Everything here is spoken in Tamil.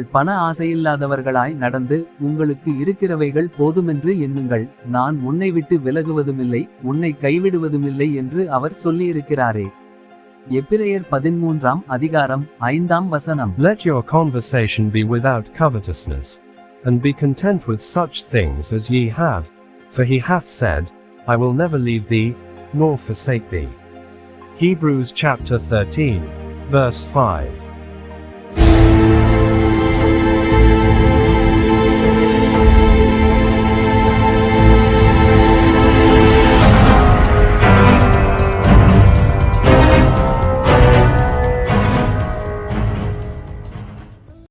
நீங்கள் பண ஆசையில்லாதவர்களாய் நடந்து உங்களுக்கு இருக்கிறவைகள் போதுமென்று எண்ணுங்கள். நான் உன்னை விட்டு விலகுவதுமில்லை உன்னை கைவிடுவதுமில்லை என்று அவர் சொல்லியிருக்கிறாரே. எபிரெயர் 13ஆம் அதிகாரம் 5ஆம் வசனம். Let your conversation be without covetousness, and be content with such things as ye have, for he hath said, I will never leave thee, nor forsake thee. Hebrews chapter 13, verse 5.